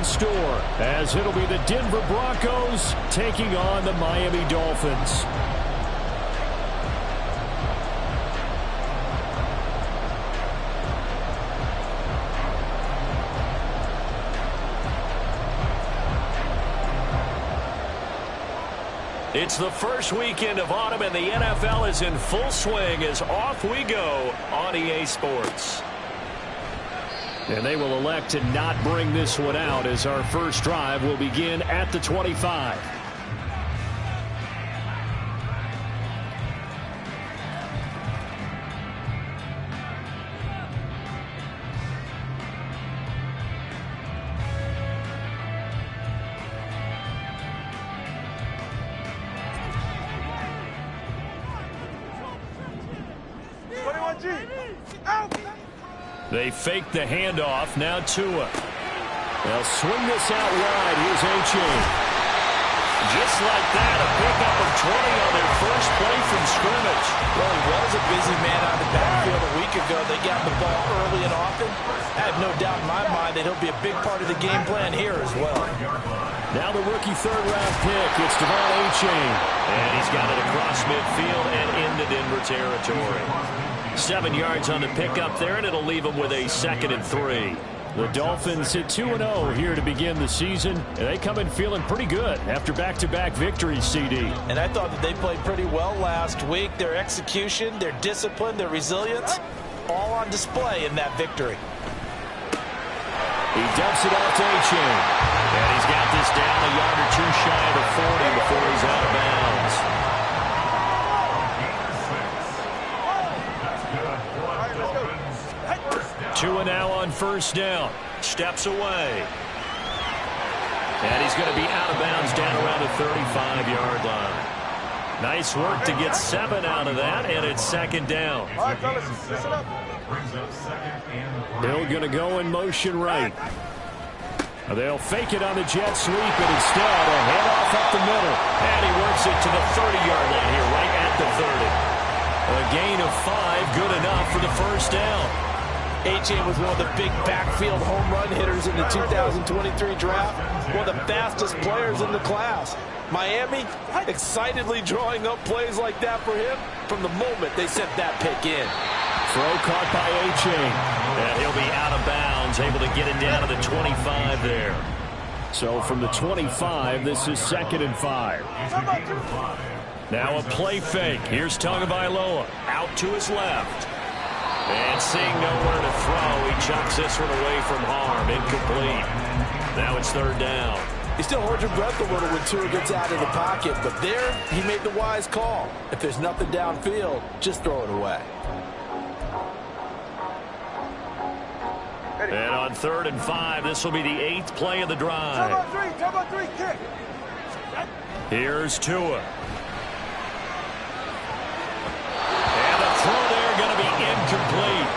in store, as it'll be the Denver Broncos taking on the Miami Dolphins. It's the first weekend of autumn, and the NFL is in full swing as off we go on EA Sports. And they will elect to not bring this one out, as our first drive will begin at the 25. They fake the handoff. Now Tua. They'll swing this out wide. Here's A-Chain. Just like that, a pickup of 20 on their first play from scrimmage. Well, he was a busy man out of the backfield a week ago. They got the ball early and often. I have no doubt in my mind that he'll be a big part of the game plan here as well. Now the rookie third-round pick. It's Devon A-Chain. And he's got it across midfield and into Denver territory. 7 yards on the pickup there, and it'll leave them with a 2nd and 3. The Dolphins hit 2-0 here to begin the season, and they come in feeling pretty good after back-to-back victories, CD. And I thought that they played pretty well last week. Their execution, their discipline, their resilience, all on display in that victory. He dumps it off to A-Chain. And he's got this down a yard or two shy of the 40 before he's out of bounds. 2 now on first down. Steps away. And he's going to be out of bounds down around the 35-yard line. Nice work to get 7 out of that, and it's 2nd down. All right, fellas, listen up. Hill going to go in motion right. They'll fake it on the jet sweep, and instead a handoff up the middle. And he works it to the 30-yard line here, right at the 30. A gain of 5, good enough for the first down. A-Chain was one of the big backfield home run hitters in the 2023 draft. One of the fastest players in the class. Miami excitedly drawing up plays like that for him from the moment they sent that pick in. Throw caught by A-Chain. And he'll be out of bounds, able to get it down to the 25 there. So from the 25, this is 2nd and 5. Now a play fake. Here's Tagovailoa out to his left. And seeing nowhere to throw, he chucks this one away from harm. Incomplete. Now it's 3rd down. You still hold your breath a little when Tua gets out of the pocket, but there he made the wise call. If there's nothing downfield, just throw it away. And on 3rd and 5, this will be the 8th play of the drive. Come on, three, kick. Here's Tua. Throw there going to be incomplete.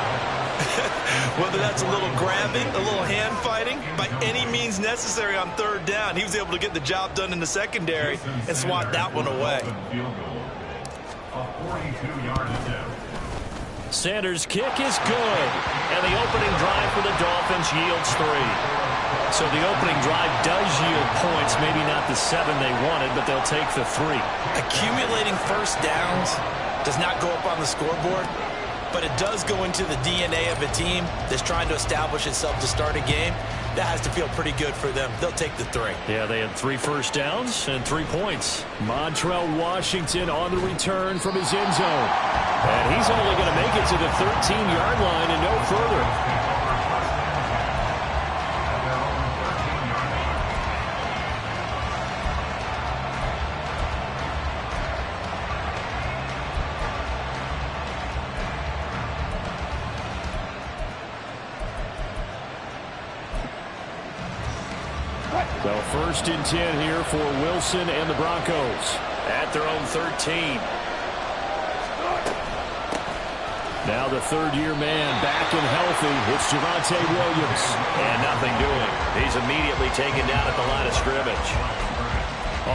Whether that's a little grabbing, a little hand fighting, by any means necessary on 3rd down, he was able to get the job done in the secondary and swat that one away. Sanders' kick is good. And the opening drive for the Dolphins yields 3. So the opening drive does yield points, maybe not the 7 they wanted, but they'll take the 3. Accumulating first downs does not go up on the scoreboard, but it does go into the DNA of a team that's trying to establish itself to start a game. That has to feel pretty good for them. They'll take the 3. Yeah, they had 3 first downs and 3 points. Montrell Washington on the return from his end zone. And he's only going to make it to the 13-yard line and no further. So 1st and 10 here for Wilson and the Broncos at their own 13. Now the 3rd-year man back and healthy. It's Javonte Williams. And nothing doing. He's immediately taken down at the line of scrimmage.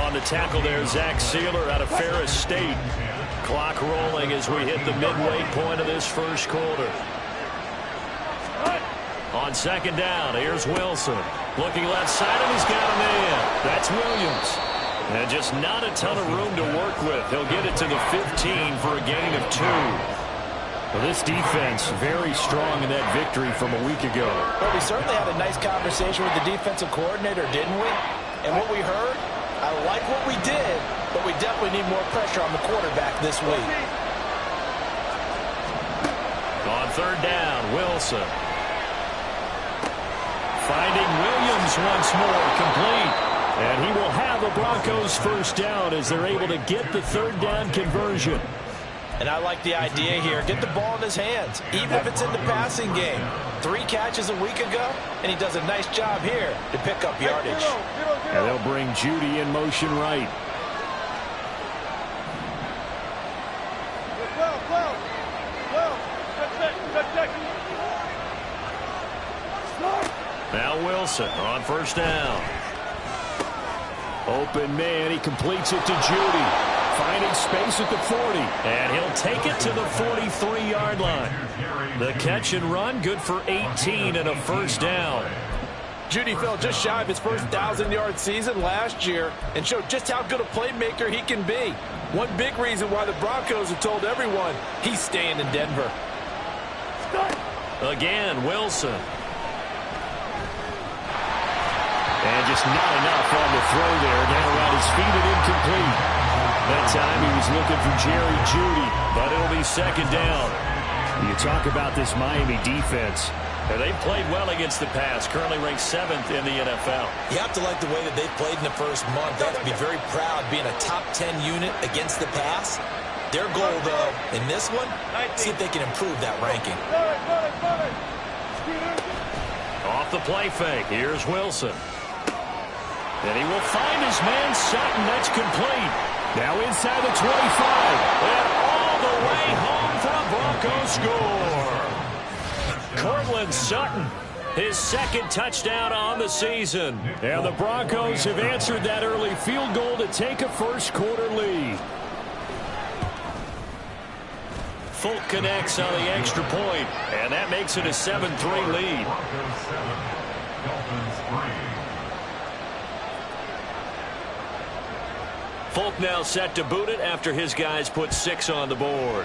On the tackle there, Zach Sealer out of Ferris State. Clock rolling as we hit the midway point of this first quarter. On 2nd down, here's Wilson. Looking left side, and he's got a man. That's Williams. And just not a ton of room to work with. He'll get it to the 15 for a gain of 2. Well, this defense very strong in that victory from a week ago. Well, we certainly had a nice conversation with the defensive coordinator, didn't we? And what we heard, I like what we did, but we definitely need more pressure on the quarterback this week. On third down, Wilson. Finding Williams once more, complete. And he will have a Broncos first down as they're able to get the third down conversion. And I like the idea here. Get the ball in his hands, even if it's in the passing game. 3 catches a week ago, and he does a nice job here to pick up yardage. And they'll bring Judy in motion right. Now Wilson on first down. Open man, he completes it to Judy. Finding space at the 40. And he'll take it to the 43-yard line. The catch and run, good for 18 and a first down. Judy fell just shy of his first 1,000-yard season last year and showed just how good a playmaker he can be. One big reason why the Broncos have told everyone he's staying in Denver. Again, Wilson. And just not enough on the throw there. Down around his feet and incomplete. That time he was looking for Jerry Judy, but it'll be second down. You talk about this Miami defense. They've played well against the pass, currently ranked 7th in the NFL. You have to like the way that they've played in the first month. They have to be very proud being a top 10 unit against the pass. Their goal, though, in this one, see if they can improve that ranking. Off the play fake, here's Wilson. And he will find his man Sutton. That's complete. Now inside the 25. And all the way home for a Broncos score. Cortland Sutton, his second touchdown on the season. And the Broncos have answered that early field goal to take a first quarter lead. Folk connects on the extra point, and that makes it a 7-3 lead. Folk now set to boot it after his guys put 6 on the board.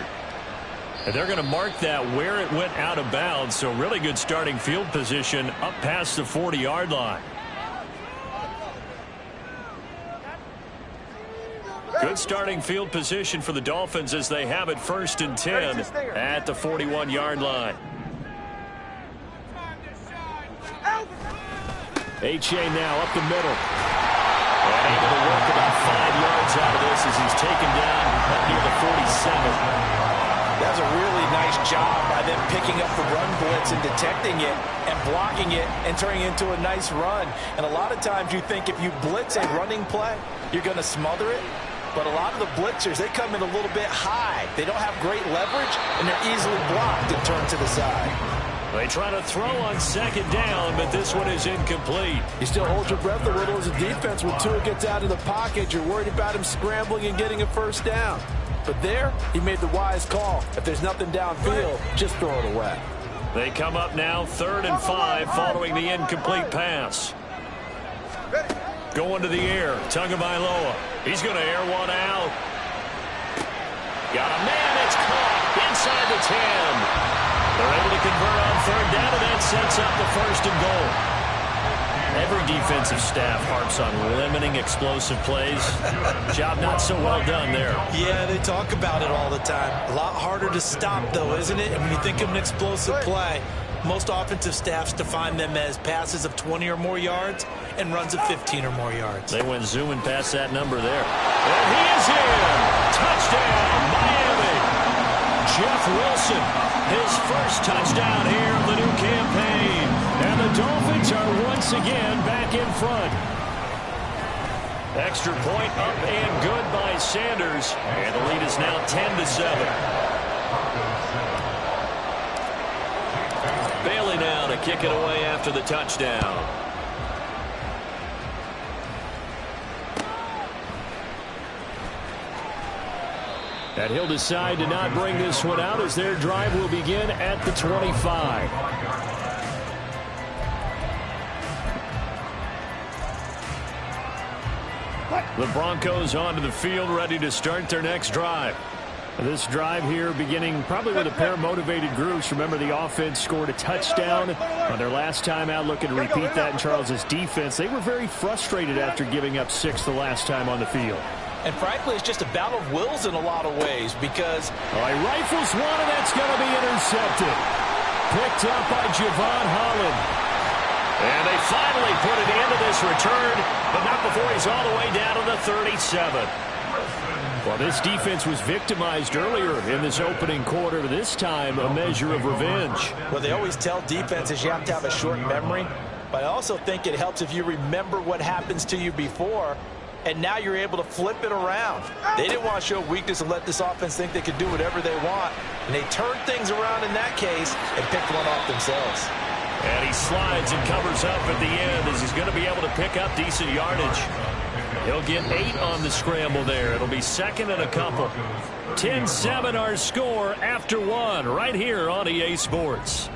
And they're going to mark that where it went out of bounds, so really good starting field position up past the 40-yard line. Good starting field position for the Dolphins as they have it 1st and 10 at the 41-yard line. H.A. now up the middle. And able to work about 5 yards out of this as he's taken down up near the 47. That's a really nice job by them picking up the run blitz and detecting it and blocking it and turning it into a nice run. And a lot of times you think if you blitz a running play, you're going to smother it. But a lot of the blitzers, they come in a little bit high. They don't have great leverage, and they're easily blocked and turned to the side. They try to throw on second down, but this one is incomplete. You still hold your breath a little as a defense when Tua gets out of the pocket. You're worried about him scrambling and getting a first down. But there, he made the wise call. If there's nothing downfield, just throw it away. They come up now 3rd and 5 following the incomplete pass. Going to the air, Tagovailoa. He's going to air one out. Got a man, it's caught inside the 10. They're able to convert on 3rd down, and that sets up the 1st and goal. Every defensive staff harps on limiting explosive plays. Job not so well done there. Yeah, they talk about it all the time. A lot harder to stop, though, isn't it? And when you think of an explosive play, most offensive staffs define them as passes of 20 or more yards and runs of 15 or more yards. They went zooming past that number there. And he is in! Touchdown, Miami! Jeff Wilson, his first touchdown here of the new campaign. And the Dolphins are once again back in front. Extra point up and good by Sanders. And the lead is now 10-7. Bailey now to kick it away after the touchdown. And he'll decide to not bring this one out as their drive will begin at the 25. The Broncos onto the field, ready to start their next drive. This drive here beginning probably with a pair of motivated groups. Remember, the offense scored a touchdown on their last time out, looking to repeat that in Charles' defense. They were very frustrated after giving up 6 the last time on the field. And frankly, it's just a battle of wills in a lot of ways because... He rifles one, and that's going to be intercepted. Picked up by Javon Holland. And they finally put it into this return, but not before he's all the way down to the 37. Well, this defense was victimized earlier in this opening quarter. This time, a measure of revenge. Well, they always tell defenses you have to have a short memory, but I also think it helps if you remember what happens to you before, and now you're able to flip it around. They didn't want to show weakness and let this offense think they could do whatever they want, and they turned things around in that case and picked one off themselves. And he slides and covers up at the end as he's going to be able to pick up decent yardage. He'll get 8 on the scramble there. It'll be second and a couple. 10-7 our score after 1 right here on EA Sports.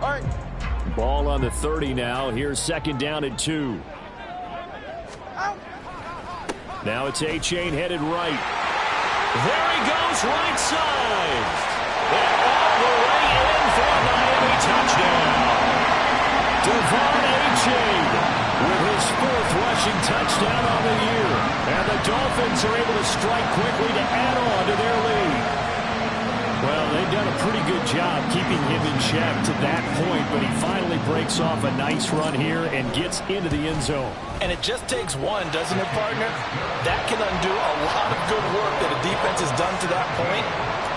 All right. Ball on the 30 now. Here's second down and 2. Now it's A-Chain headed right. There he goes, right side. And all the way in for a Miami touchdown. Devon A-Chain with his 4th rushing touchdown on the year. And the Dolphins are able to strike quickly to add on to their lead. Well, they've done a pretty good job keeping him in check to that point, but he finally breaks off a nice run here and gets into the end zone. And it just takes one, doesn't it, partner? That can undo a lot of good work that a defense has done to that point.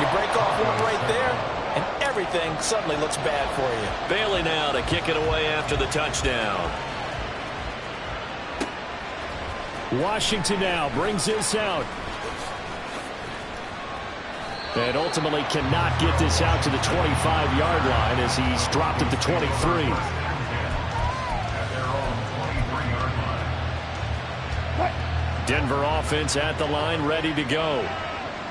You break off one right there, and everything suddenly looks bad for you. Bailey now to kick it away after the touchdown. Washington now brings this out. And ultimately cannot get this out to the 25-yard line as he's dropped at the 23. Denver offense at the line, ready to go.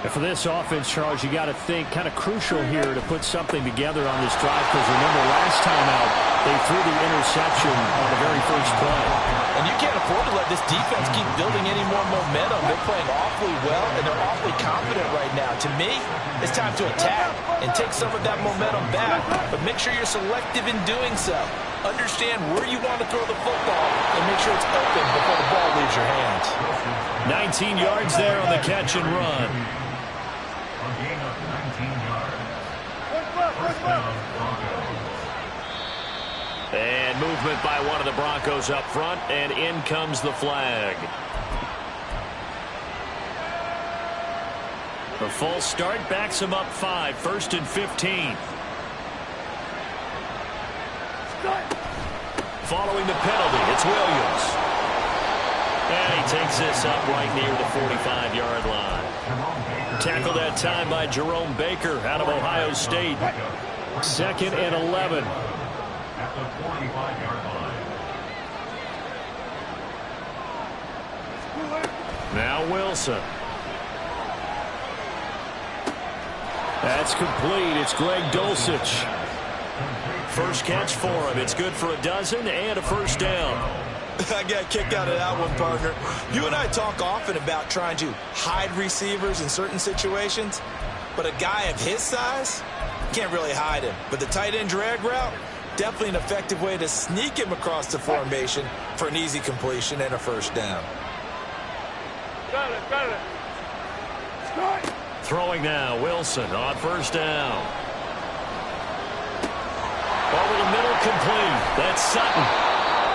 And for this offense, Charles, you got to think kind of crucial here to put something together on this drive, because remember, last time out, they threw the interception on the very first play. And you can't afford to let this defense keep building any more momentum. They're playing awfully well, and they're awfully confident right now. To me, it's time to attack and take some of that momentum back, but make sure you're selective in doing so. Understand where you want to throw the football and make sure it's open before the ball leaves your hands. 19 yards there on the catch and run. And movement by one of the Broncos up front, and in comes the flag. A false start backs him up 5, 1st and 15. Following the penalty, it's Williams. And he takes this up right near the 45-yard line. Tackled that time by Jerome Baker out of Ohio State. 2nd and 11. At the 45-yard line. Now Wilson. That's complete. It's Greg Dulcich. First catch for him. It's good for a dozen and a first down. I got a kick out of that one, partner. You and I talk often about trying to hide receivers in certain situations, but a guy of his size can't really hide him. But the tight end drag route, definitely an effective way to sneak him across the formation for an easy completion and a first down. Got it. Throwing now, Wilson on first down. Over the middle, complete. That's Sutton.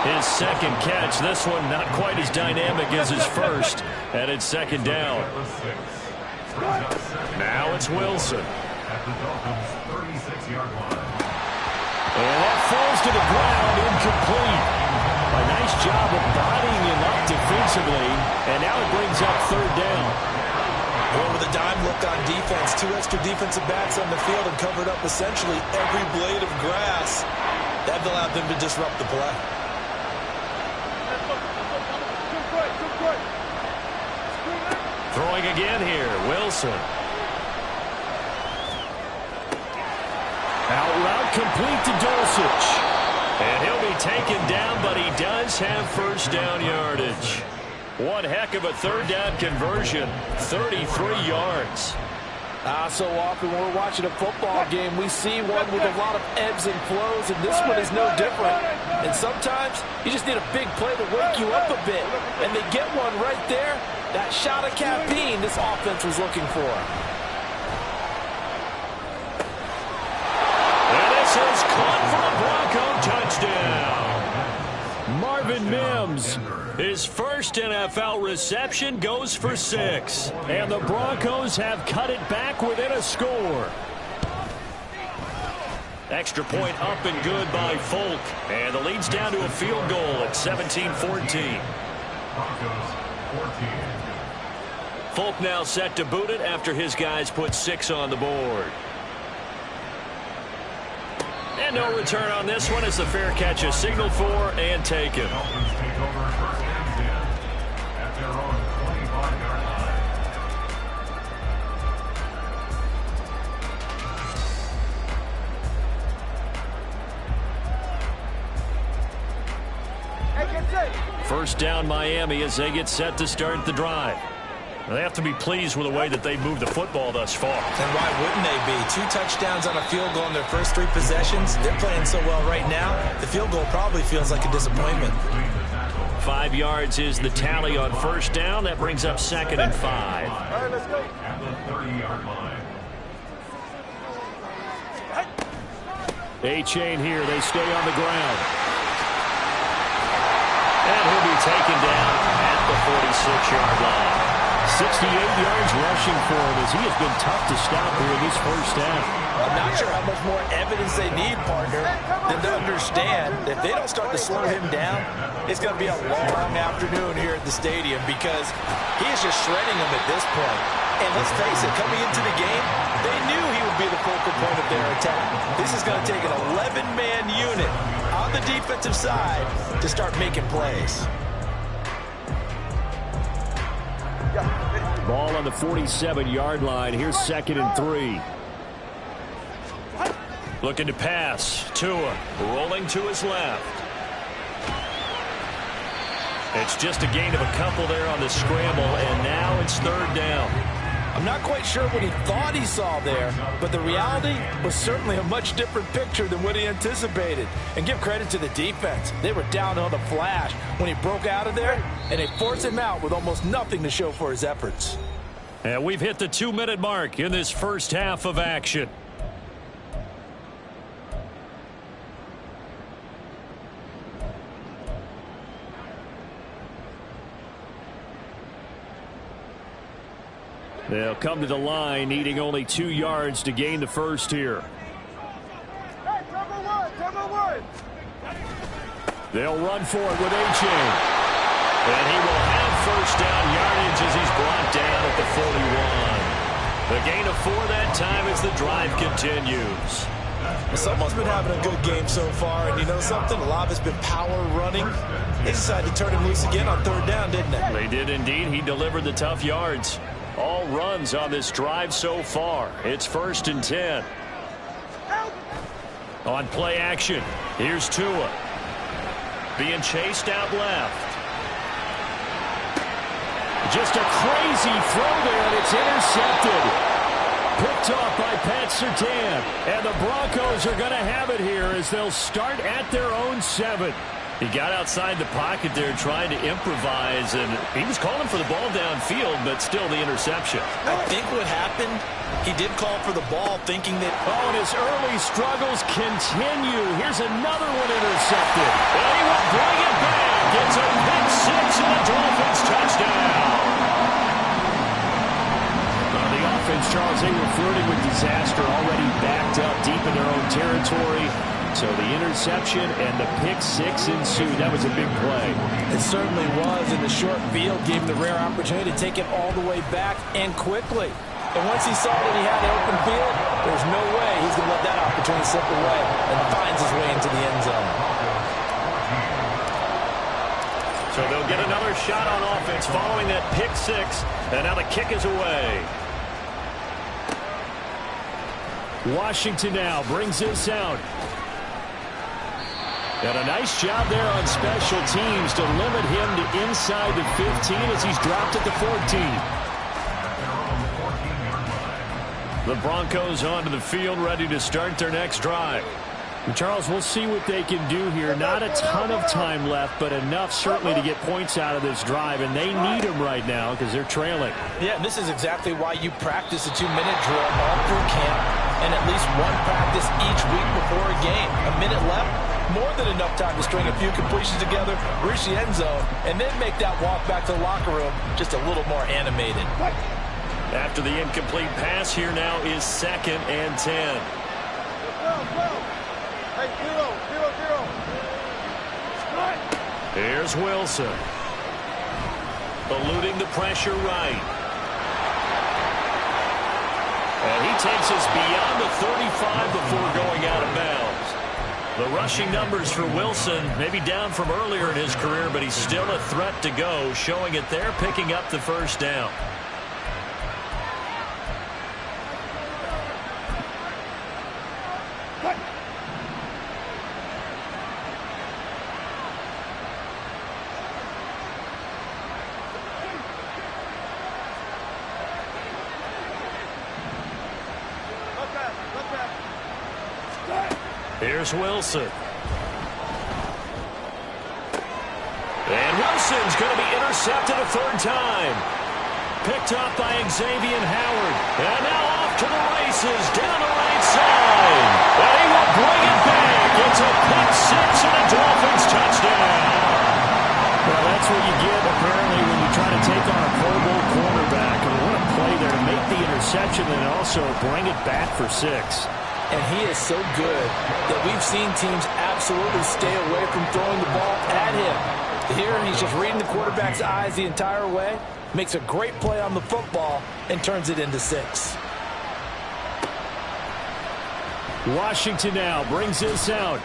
His second catch. This one not quite as dynamic as his first. And it's second down. Now it's Wilson. At the Dolphins 36-yard line. And that falls to the ground, incomplete. A nice job of bodying him up defensively. And now it brings up third down. Going with a dime look on defense. 2 extra defensive backs on the field and covered up essentially every blade of grass. That allowed them to disrupt the play. Throwing again here, Wilson. Out route complete to Dulcich. And he'll be taken down, but he does have first down yardage. One heck of a third down conversion, 33 yards. So often when we're watching a football game, we see one with a lot of ebbs and flows, and this one is no different. And sometimes you just need a big play to wake you up a bit. And they get one right there. That shot of caffeine this offense was looking for. And this is caught for a Bronco touchdown. Marvin Mims, his first NFL reception, goes for 6. And the Broncos have cut it back within a score. Extra point up and good by Folk. And the lead's down to a field goal at 17-14. Folk now set to boot it after his guys put 6 on the board. And no return on this one as the fair catch is signaled for and taken. First down Miami as they get set to start the drive. They have to be pleased with the way that they moved the football thus far. And why wouldn't they be? 2 touchdowns on a field goal in their first 3 possessions. They're playing so well right now, the field goal probably feels like a disappointment. 5 yards is the tally on first down. That brings up 2nd and 5. All right, let's go. At the 30-yard line. A-chain here. They stay on the ground. And he'll be taken down at the 46-yard line. 68 yards rushing for him as he has been tough to stop here in this first half. I'm not sure how much more evidence they need, partner, than to understand that if they don't start to slow him down, it's going to be a long afternoon here at the stadium because he is just shredding them at this point. And let's face it, coming into the game, they knew he would be the focal point of their attack. This is going to take an 11-man unit on the defensive side to start making plays. Ball on the 47-yard line. Here's 2nd and 3. Looking to pass. Tua rolling to his left. It's just a gain of a couple there on the scramble, and now it's 3rd down. I'm not quite sure what he thought he saw there, but the reality was certainly a much different picture than what he anticipated. And give credit to the defense. They were down on the flash when he broke out of there, and they forced him out with almost nothing to show for his efforts. And we've hit the 2-minute mark in this first half of action. They'll come to the line, needing only 2 yards to gain the first here. Hey, cover one. They'll run for it with A-chain. And he will have first down yardage as he's brought down at the 41. The gain of 4 that time as the drive continues. Someone's been having a good game so far, and you know something? A lot of it's been power running. They decided to turn him loose again on 3rd down, didn't they? They did indeed. He delivered the tough yards. All runs on this drive so far. It's 1st and 10. On play action, here's Tua. Being chased out left. Just a crazy throw there, and it's intercepted. Picked off by Pat Surtain. And the Broncos are going to have it here as they'll start at their own 7. He got outside the pocket there trying to improvise, and he was calling for the ball downfield, but still the interception. I think what happened, he did call for the ball thinking that... Oh, and his early struggles continue. Here's another one intercepted. And he will bring it back. It's a pick 6 and a Dolphins touchdown. The offense, Charles, they were flirting with disaster, already backed up deep in their own territory. So the interception and the pick 6 ensued. That was a big play. It certainly was, and the short field gave him the rare opportunity to take it all the way back and quickly. And once he saw that he had an open field, there's no way he's going to let that opportunity slip away, and finds his way into the end zone. So they'll get another shot on offense following that pick six. And now the kick is away. Washington now brings this out. And a nice job there on special teams to limit him to inside the 15 as he's dropped at the 14. The Broncos onto the field, ready to start their next drive. And Charles, we'll see what they can do here. Not a ton of time left, but enough certainly to get points out of this drive, and they need them right now because they're trailing. Yeah, this is exactly why you practice a 2-minute drill all through camp and at least one practice each week before a game. A minute left, more than enough time to string a few completions together, reach the end zone, and then make that walk back to the locker room just a little more animated. After the incomplete pass, here now is 2nd and 10. Hey, 0-0-0. Here's Wilson. Eluding the pressure right. And he takes us beyond the 35 before going out of bounds. The rushing numbers for Wilson maybe down from earlier in his career, but he's still a threat to go, showing it there, picking up the first down. Here's Wilson. And Wilson's going to be intercepted a third time. Picked up by Xavier Howard. And now off to the races down the right side. And he will bring it back. It's a pick six and a Dolphins touchdown. Well, that's what you get apparently when you try to take on a Pro Bowl cornerback. And what a play there to make the interception and also bring it back for 6. And he is so good that we've seen teams absolutely stay away from throwing the ball at him. Here, he's just reading the quarterback's eyes the entire way, makes a great play on the football, and turns it into 6. Washington now brings this out.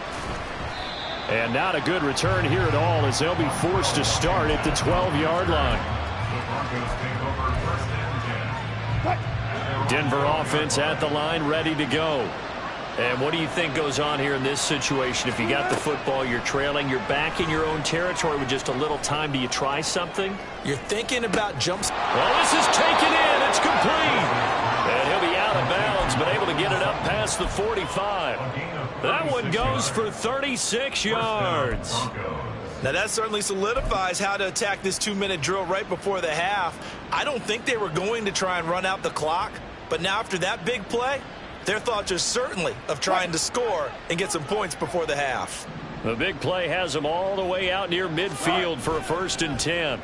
And not a good return here at all as they'll be forced to start at the 12-yard line. Denver offense at the line, ready to go. And what do you think goes on here in this situation? If you got the football, you're trailing, you're back in your own territory with just a little time. Do you try something? You're thinking about jumps. Well, this is taken in. It's complete. And he'll be out of bounds, but able to get it up past the 45. That one goes for 36 yards. Now, that certainly solidifies how to attack this 2-minute drill right before the half. I don't think they were going to try and run out the clock, but now after that big play, their thoughts are certainly of trying to score and get some points before the half. The big play has them all the way out near midfield for a 1st and 10.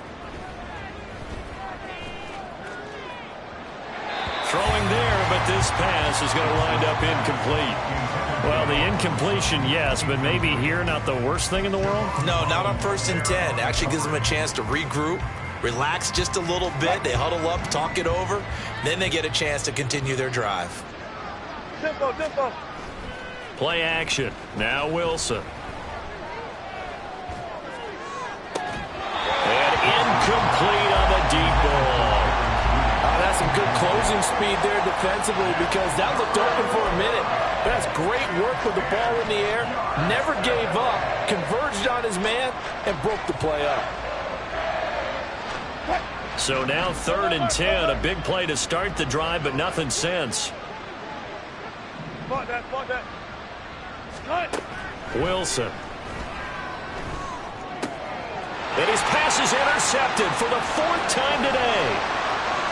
Throwing there, but this pass is going to wind up incomplete. Well, the incompletion, yes, but maybe here not the worst thing in the world? No, not on 1st and 10. Actually gives them a chance to regroup, relax just a little bit. They huddle up, talk it over. Then they get a chance to continue their drive. Tempo. Play action. Now Wilson. And incomplete on the deep ball. That's some good closing speed there defensively because that looked open for a minute. But that's great work with the ball in the air. Never gave up. Converged on his man and broke the play up. So now 3rd and 10. A big play to start the drive, but nothing since. Spot that. Wilson. And his pass is intercepted for the 4th time today.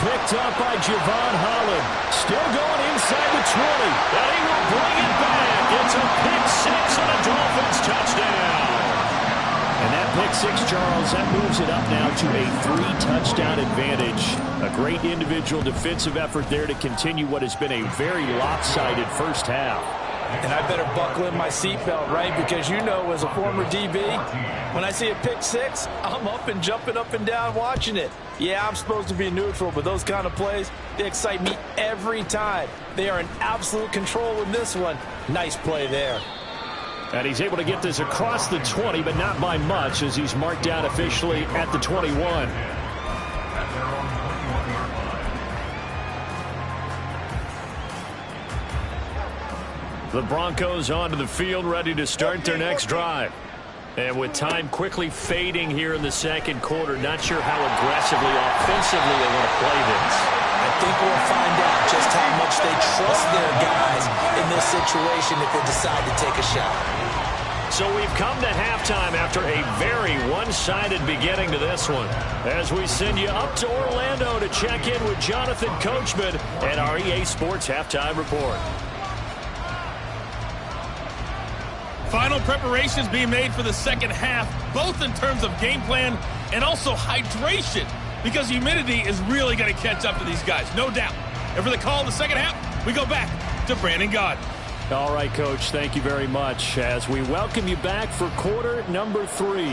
Picked up by Javon Holland. Still going inside the 20. And he will bring it back. It's a pick six and a Dolphins touchdown. And that pick six, Charles, that moves it up now to a 3-touchdown advantage. A great individual defensive effort there to continue what has been a very lopsided first half. And I better buckle in my seatbelt, right? Because you know, as a former DB, when I see a pick six, I'm up and jumping up and down watching it. Yeah, I'm supposed to be neutral, but those kind of plays, they excite me every time. They are in absolute control in this one. Nice play there. And he's able to get this across the 20, but not by much, as he's marked down officially at the 21. The Broncos onto the field, ready to start their next drive. And with time quickly fading here in the second quarter, not sure how aggressively, offensively they want to play this. I think we'll find out just how much they trust their guys in this situation if they decide to take a shot. So we've come to halftime after a very one-sided beginning to this one, as we send you up to Orlando to check in with Jonathan Coachman and our EA Sports Halftime Report. Final preparations being made for the second half, both in terms of game plan and also hydration, because humidity is really going to catch up to these guys, no doubt. And for the call in the second half, we go back to Brandon Gaudin. All right, Coach, thank you very much as we welcome you back for quarter number 3.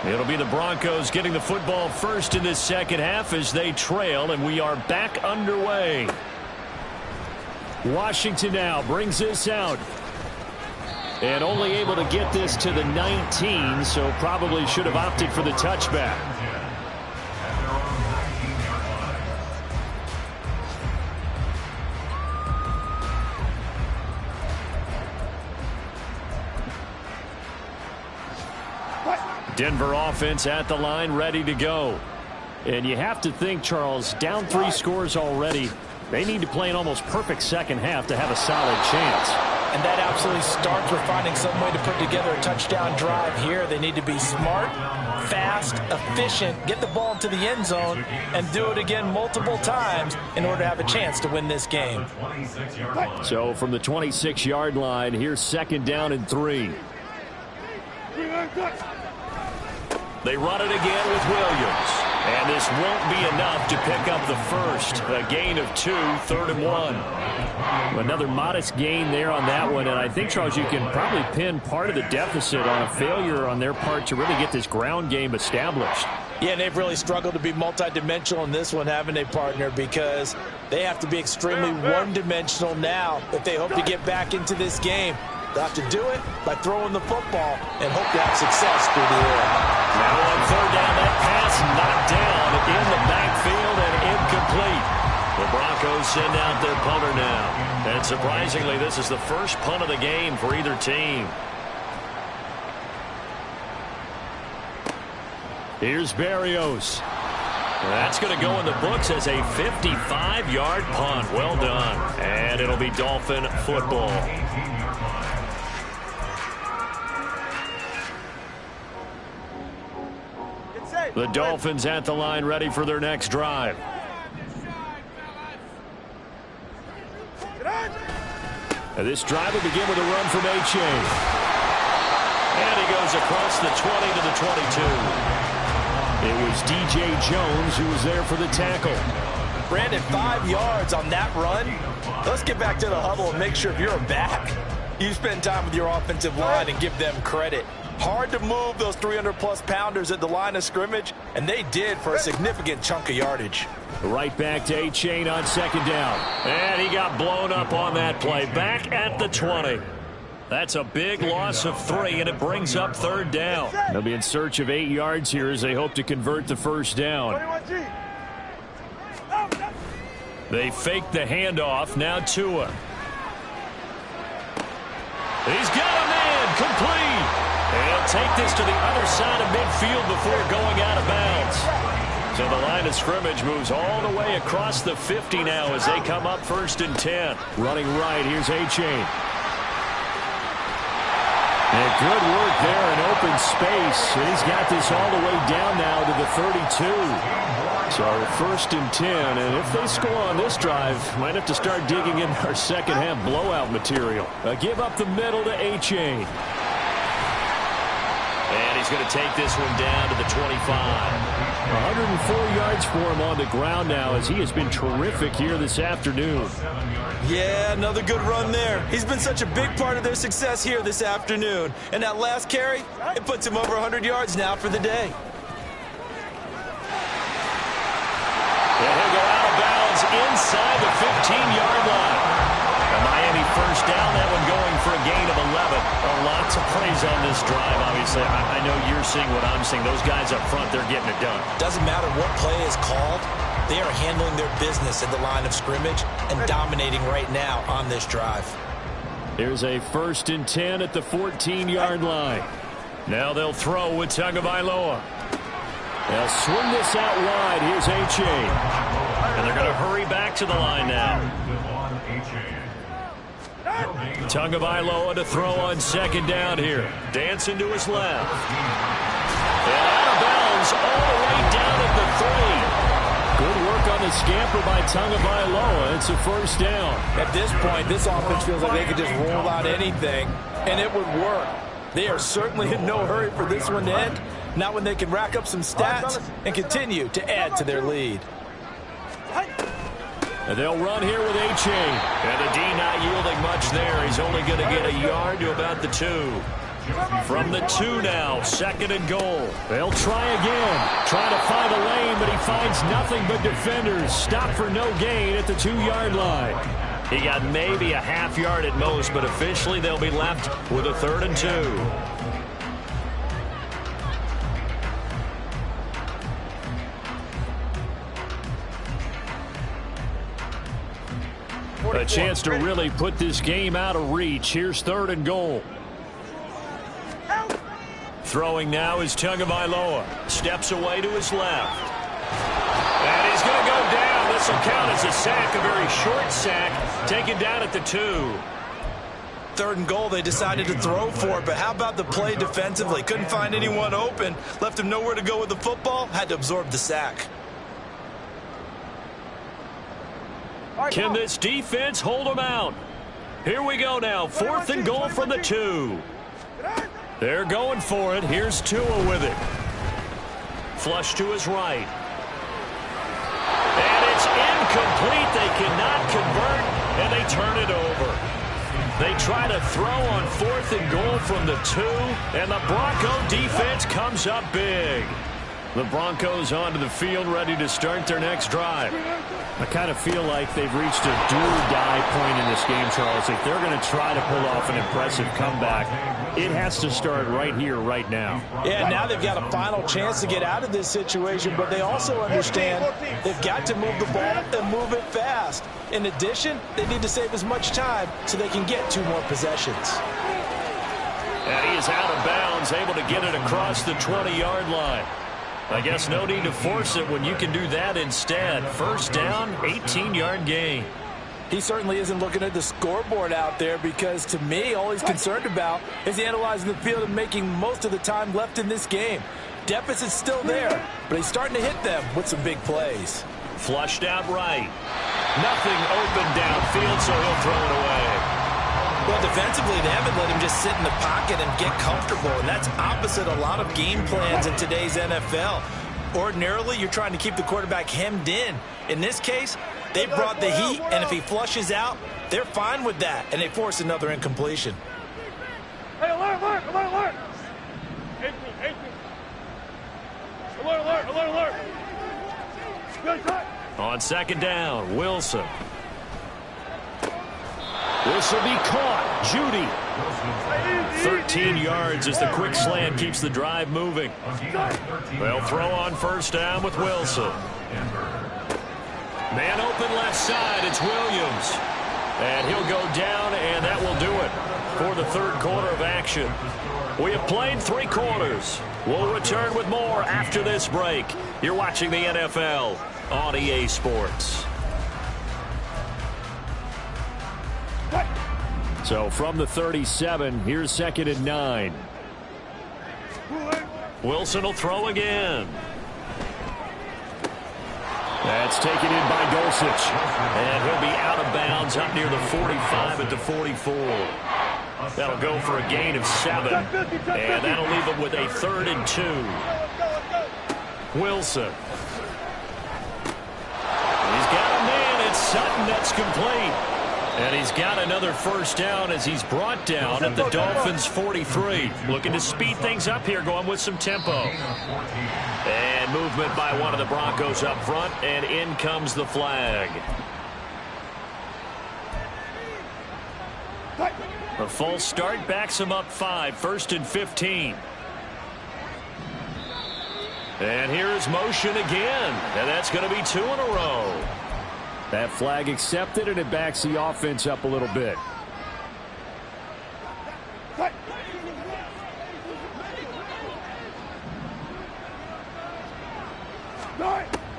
It'll be the Broncos getting the football first in this second half as they trail, and we are back underway. Washington now brings this out. And only able to get this to the 19, so probably should have opted for the touchback. Denver offense at the line, ready to go. And you have to think, Charles, down 3 scores already. They need to play an almost perfect second half to have a solid chance. And that absolutely starts with finding some way to put together a touchdown drive here. They need to be smart, fast, efficient, get the ball into the end zone, and do it again multiple times in order to have a chance to win this game. So from the 26-yard line, here's second down and 3. They run it again with Williams. And this won't be enough to pick up the first. A gain of 2, 3rd and 1. Another modest gain there on that one. And I think, Charles, you can probably pin part of the deficit on a failure on their part to really get this ground game established. Yeah, and they've really struggled to be multidimensional in this one, haven't they, partner? Because they have to be extremely one-dimensional now if they hope to get back into this game. They'll have to do it by throwing the football and hope to have success through the air. Now on 3rd down, that pass knocked down in the backfield and incomplete. The Broncos send out their punter now. And surprisingly, this is the first punt of the game for either team. Here's Berrios. That's going to go in the books as a 55-yard punt. Well done. And it'll be Dolphin football. The Dolphins at the line, ready for their next drive. And this drive will begin with a run from A-Chain. And he goes across the 20 to the 22. It was DJ Jones who was there for the tackle. Brandon, 5 yards on that run. Let's get back to the huddle and make sure if you're a back, you spend time with your offensive line and give them credit. Hard to move those 300-plus pounders at the line of scrimmage, and they did for a significant chunk of yardage. Right back to A-Chain on second down. And he got blown up on that play. Back at the 20. That's a big loss of 3, and it brings up 3rd down. They'll be in search of 8 yards here as they hope to convert the first down. They fake the handoff. Now Tua. He's got a man complete. And he'll take this to the other side of midfield before going out of bounds. So the line of scrimmage moves all the way across the 50 now as they come up 1st and 10. Running right, here's A-Chain. And good work there in open space. And he's got this all the way down now to the 32. So 1st and 10. And if they score on this drive, might have to start digging in our second half blowout material. Give up the middle to A-Chain. And he's going to take this one down to the 25. 104 yards for him on the ground now as he has been terrific here this afternoon. Yeah, another good run there. He's been such a big part of their success here this afternoon. And that last carry, it puts him over 100 yards now for the day. And he'll go out of bounds inside the 15-yard line. And Miami first down, that one going for a gain of 11. Lots of plays on this drive, obviously. I know you're seeing what I'm seeing. Those guys up front, they're getting it done. Doesn't matter what play is called. They are handling their business at the line of scrimmage and dominating right now on this drive. Here's a 1st and 10 at the 14-yard line. Now they'll throw with Tagovailoa. They'll swing this out wide. Here's H.A. And they're going to hurry back to the line now. Tagovailoa to throw on 2nd down here. Dancing to his left. And out of bounds all the way down at the 3. Good work on the scamper by Tagovailoa. It's a 1st down. At this point, this offense feels like they could just roll out anything, and it would work. They are certainly in no hurry for this one to end. Not when they can rack up some stats and continue to add to their lead. And they'll run here with H.A. And the D not yielding much there. He's only going to get a yard to about the 2. From the 2 now, 2nd and goal. They'll try again. Trying to find a lane, but he finds nothing but defenders. Stop for no gain at the 2-yard line. He got maybe a half yard at most, but officially they'll be left with a 3rd and 2. A chance to really put this game out of reach. Here's 3rd and goal. Throwing now is Tagovailoa. Steps away to his left. And he's going to go down. This will count as a sack, a very short sack, taken down at the 2. 3rd and goal, they decided to throw for it, but how about the play defensively? Couldn't find anyone open. Left him nowhere to go with the football. Had to absorb the sack. Can this defense hold them out? Here we go now. 4th and goal from the 2. They're going for it. Here's Tua with it. Flush to his right. And it's incomplete. They cannot convert, and they turn it over. They try to throw on 4th and goal from the 2, and the Bronco defense comes up big. The Broncos onto the field, ready to start their next drive. I kind of feel like they've reached a do-or-die point in this game, Charles. If they're going to try to pull off an impressive comeback, it has to start right here, right now. Yeah, now they've got a final chance to get out of this situation, but they also understand they've got to move the ball and move it fast. In addition, they need to save as much time so they can get 2 more possessions. And he is out of bounds, able to get it across the 20-yard line. I guess no need to force it when you can do that instead. 1st down, 18-yard gain. He certainly isn't looking at the scoreboard out there because, to me, all he's concerned about is analyzing the field and making most of the time left in this game. Deficit's still there, but he's starting to hit them with some big plays. Flushed out right. Nothing open downfield, so he'll throw it away. Well, defensively, they haven't let him just sit in the pocket and get comfortable, and that's opposite a lot of game plans in today's NFL. Ordinarily, you're trying to keep the quarterback hemmed in. In this case, they brought the heat, and if he flushes out, they're fine with that, and they force another incompletion. Hey, alert, alert, alert, alert. 18. Alert, alert, alert, alert. Good shot. On 2nd down, Wilson. This will be caught. Judy. 13 yards as the quick slant keeps the drive moving. They'll throw on 1st down with Wilson. Man open left side. It's Williams. And he'll go down, and that will do it for the 3rd quarter of action. We have played 3 quarters. We'll return with more after this break. You're watching the NFL on EA Sports. So from the 37, here's 2nd and 9. Wilson will throw again. That's taken in by Dulcich. And he'll be out of bounds up near the 45 at the 44. That'll go for a gain of 7. And that'll leave him with a 3rd and 2. Wilson. He's got a man. It's Sutton that's complete. And he's got another first down as he's brought down at the Dolphins 43. Looking to speed things up here, going with some tempo. And movement by one of the Broncos up front, and in comes the flag. A false start backs him up 5, 1st and 15. And here's motion again, and that's going to be 2 in a row. That flag accepted, and it backs the offense up a little bit.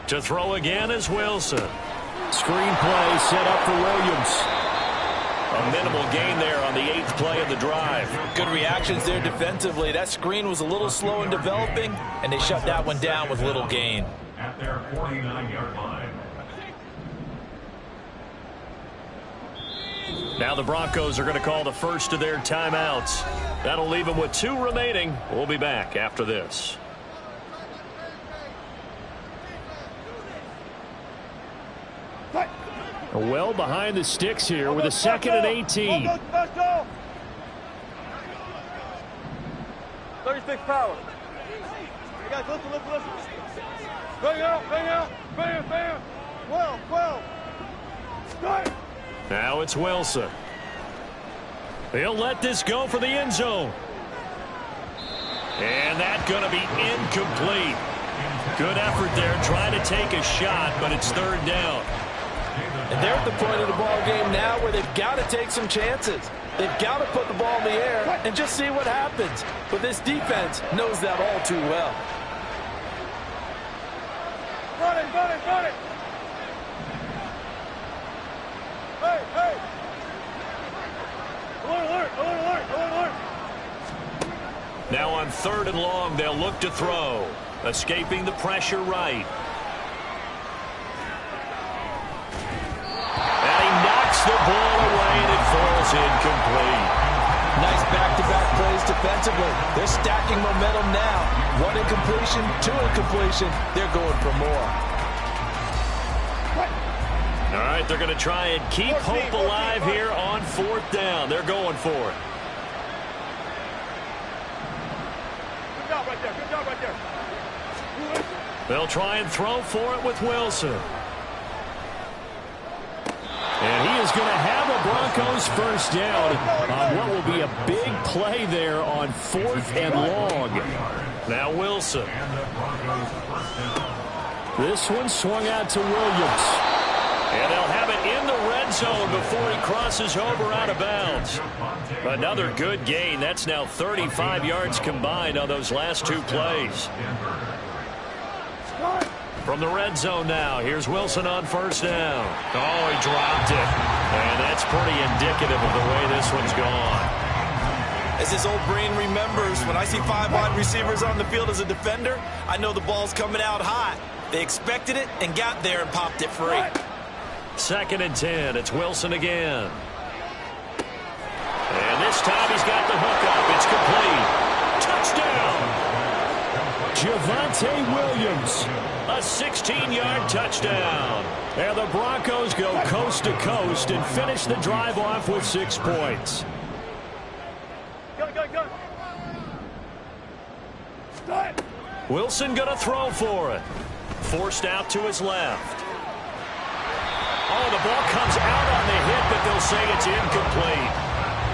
To throw again is Wilson. Screen play set up for Williams. A minimal gain there on the 8th play of the drive. Good reactions there defensively. That screen was a little slow in developing, and they shut that one down with little gain. At their 49-yard line. Now the Broncos are going to call the first of their timeouts. That'll leave them with 2 remaining. We'll be back after this. Well behind the sticks here with a 2nd and 18. 36 power. You guys listen. Bang out. Bam. 12. Strike. Now it's Wilson. He'll let this go for the end zone. And that's going to be incomplete. Good effort there trying to take a shot, but it's 3rd down. And they're at the point of the ball game now where they've got to take some chances. They've got to put the ball in the air and just see what happens. But this defense knows that all too well. Run it. Hey. Alert. Now on 3rd and long, they'll look to throw. Escaping the pressure right. And he knocks the ball away, and it falls incomplete. Nice back-to-back plays defensively. They're stacking momentum now. 1 incompletion, 2 incompletion. They're going for more. All right, they're going to try and keep hope alive here on 4th down. They're going for it. Good job right there. They'll try and throw for it with Wilson. And he is going to have a Broncos first down on what will be a big play there on 4th and long. Now Wilson. This one swung out to Williams. And they'll have it in the red zone before he crosses over out of bounds. Another good gain. That's now 35 yards combined on those last 2 plays. From the red zone now, here's Wilson on 1st down. Oh, he dropped it. And that's pretty indicative of the way this one's gone. As his old brain remembers, when I see 5 wide receivers on the field as a defender, I know the ball's coming out hot. They expected it and got there and popped it free. 2nd and 10. It's Wilson again. And this time he's got the hook up. It's complete. Touchdown. Javonte Williams. A 16-yard touchdown. And the Broncos go coast to coast and finish the drive off with 6 points. Go. Wilson going to throw for it. Forced out to his left. Oh, the ball comes out on the hit, but they'll say it's incomplete.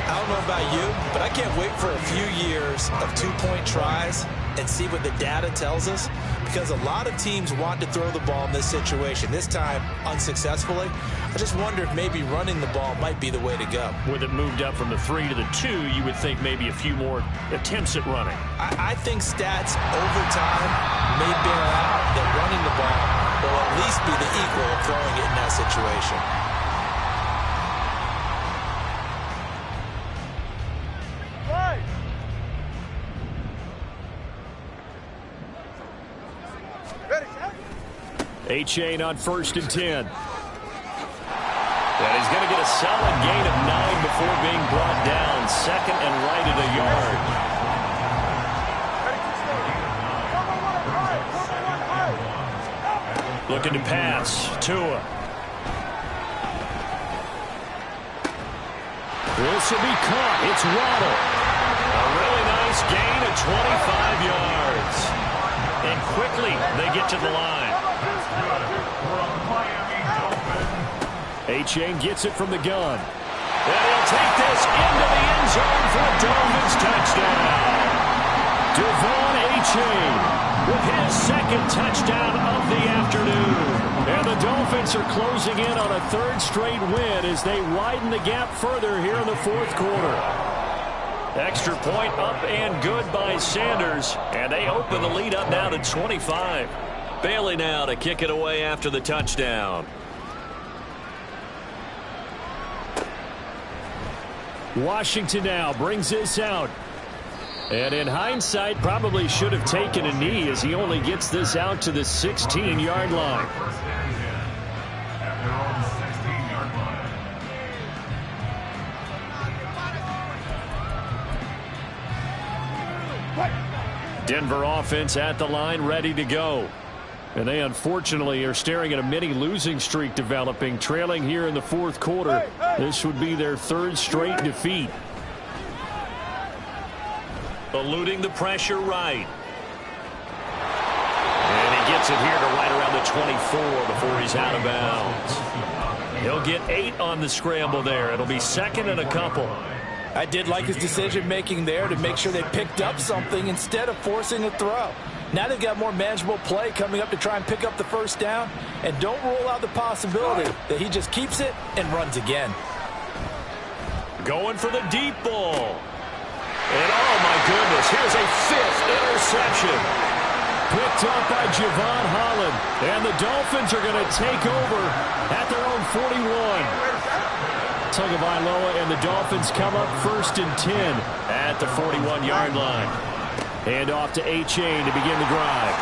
I don't know about you, but I can't wait for a few years of 2-point tries and see what the data tells us, because a lot of teams want to throw the ball in this situation. This time, unsuccessfully. I just wonder if maybe running the ball might be the way to go. With it moved up from the 3 to the 2, you would think maybe a few more attempts at running. I think stats over time may bear out that running the ball will at least be the equal of throwing it in that situation. A-Chain on 1st and 10. And he's going to get a solid gain of 9 before being brought down. 2nd and right at a yard. Looking to pass. Tua. This will be caught. It's Waddle. A really nice gain of 25 yards. And quickly they get to the line. A-Chain gets it from the gun. And he'll take this into the end zone for a Dolphins touchdown. Devon A-Chain with his second touchdown of the afternoon. And the Dolphins are closing in on a third straight win as they widen the gap further here in the fourth quarter. Extra point up and good by Sanders. And they open the lead up now to 25. Bailey now to kick it away after the touchdown. Washington now brings this out. And in hindsight, probably should have taken a knee as he only gets this out to the 16-yard line. Denver offense at the line, ready to go. And they unfortunately are staring at a mini losing streak developing, trailing here in the fourth quarter. This would be their third straight defeat. Eluding the pressure right. And he gets it here to right around the 24 before he's out of bounds. He'll get 8 on the scramble there. It'll be second and a couple. I did like his decision-making there to make sure they picked up something instead of forcing a throw. Now they've got more manageable play coming up to try and pick up the first down. And don't rule out the possibility that he just keeps it and runs again. Going for the deep ball. And oh my goodness, here's a 5th interception. Picked up by Javon Holland. And the Dolphins are going to take over at their own 41. Tagovailoa and the Dolphins come up first and 10 at the 41-yard line. Hand off to A-Chain to begin the drive.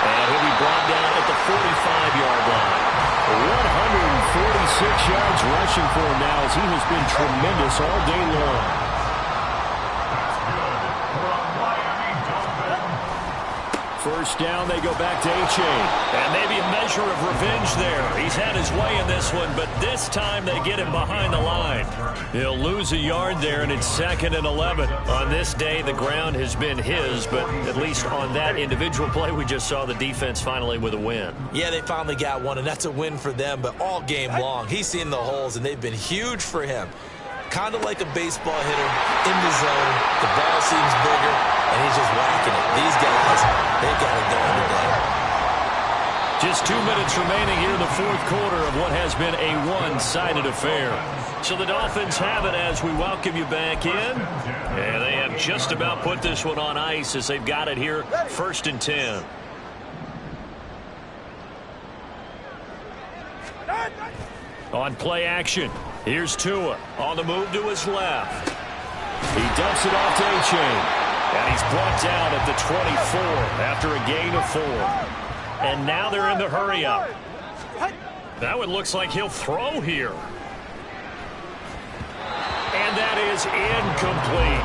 And he'll be brought down at the 45-yard line. 146 yards rushing for him now as he has been tremendous all day long. First down, they go back to A-Chain. And maybe a measure of revenge there. He's had his way in this one, but this time they get him behind the line. He'll lose a yard there, and it's second and 11. On this day, the ground has been his, but at least on that individual play, we just saw the defense finally with a win. Yeah, they finally got one, and that's a win for them, but all game long, he's seen the holes, and they've been huge for him. Kind of like a baseball hitter in the zone. The ball seems bigger, and he's just whacking it. These guys, they got it going today. Just 2 minutes remaining here in the fourth quarter of what has been a one-sided affair. So the Dolphins have it as we welcome you back in. And they have just about put this one on ice as they've got it here first and 10. On play action, here's Tua on the move to his left. He dumps it off to A-Chain. And he's brought down at the 24 after a gain of 4. And now they're in the hurry-up. That one looks like he'll throw here. And that is incomplete.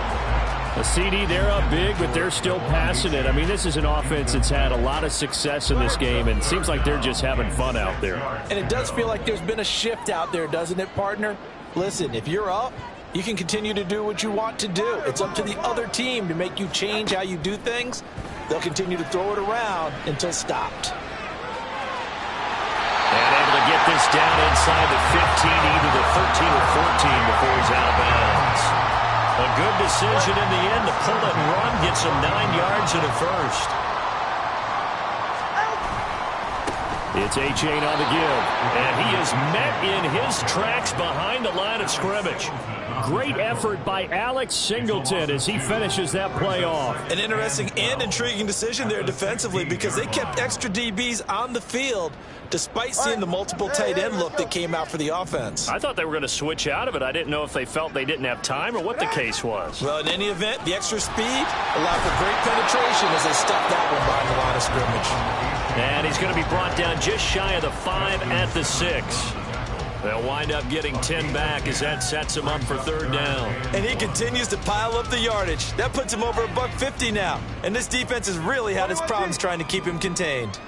A CD, they're up big, but they're still passing it. I mean, this is an offense that's had a lot of success in this game, and it seems like they're just having fun out there. And it does feel like there's been a shift out there, doesn't it, partner? Listen, if you're up, you can continue to do what you want to do. It's up to the other team to make you change how you do things. They'll continue to throw it around until stopped. And able to get this down inside the 15, either the 13 or 14 before he's out of bounds. A good decision in the end to pull it and run, gets him 9 yards and a first. It's A-Chain on the give. And he is met in his tracks behind the line of scrimmage. Great effort by Alex Singleton as he finishes that play off. An interesting and intriguing decision there defensively because they kept extra DBs on the field despite seeing the multiple tight end look that came out for the offense. I thought they were going to switch out of it. I didn't know if they felt they didn't have time or what the case was. Well, in any event, the extra speed allowed for great penetration as they stuffed that one behind the line of scrimmage. And he's going to be brought down just shy of the 5 at the 6. They'll wind up getting 10 back as that sets him up for third down. And he continues to pile up the yardage. That puts him over $150 now. And this defense has really had its problems trying to keep him contained.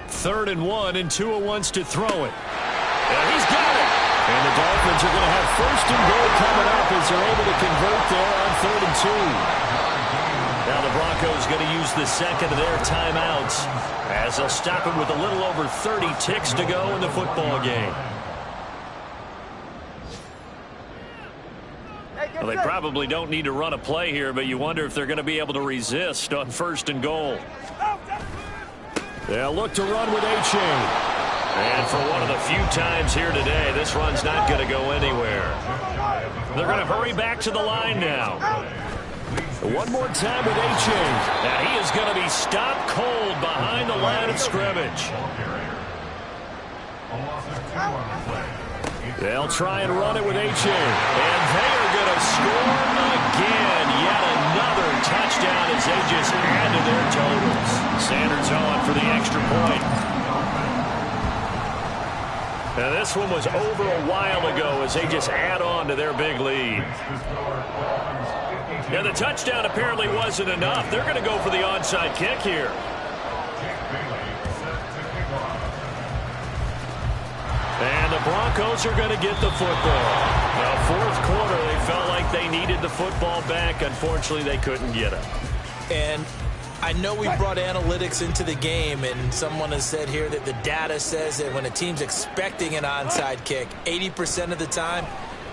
3rd and 1, and Tua wants to throw it. And he's got it. And the Dolphins are going to have first and goal coming up as they're able to convert there on 3rd and 2. Now the Broncos going to use the second of their timeouts as they'll stop it with a little over 30 ticks to go in the football game. Well, they probably don't need to run a play here, but you wonder if they're going to be able to resist on 1st and goal. They'll look to run with A-Chain. And for one of the few times here today, this run's not going to go anywhere. They're going to hurry back to the line now. One more time with A-Chain. Now he is going to be stopped cold behind the line of scrimmage. They'll try and run it with A-Chain. And they are going to score again. Yet another touchdown as they just add to their totals. Sanders on for the extra point. Now this one was over a while ago as they just add on to their big lead. Now the touchdown apparently wasn't enough. They're going to go for the onside kick here. And the Broncos are going to get the football. Now, 4th quarter, they felt like they needed the football back. Unfortunately, they couldn't get it. And I know we brought analytics into the game, and someone has said here that the data says that when a team's expecting an onside kick, 80% of the time,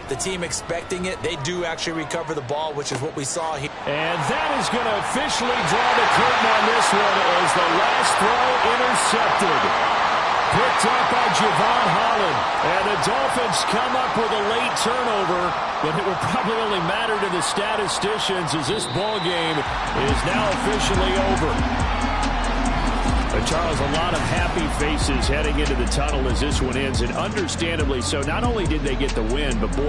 the team expecting it, they do actually recover the ball, which is what we saw here. And that is going to officially draw the curtain on this one as the last throw intercepted. Picked up by Javon Holland. And the Dolphins come up with a late turnover, but it will probably only matter to the statisticians as this ball game is now officially over. But Charles, a lot of happy faces heading into the tunnel as this one ends, and understandably so. Not only did they get the win, but boy,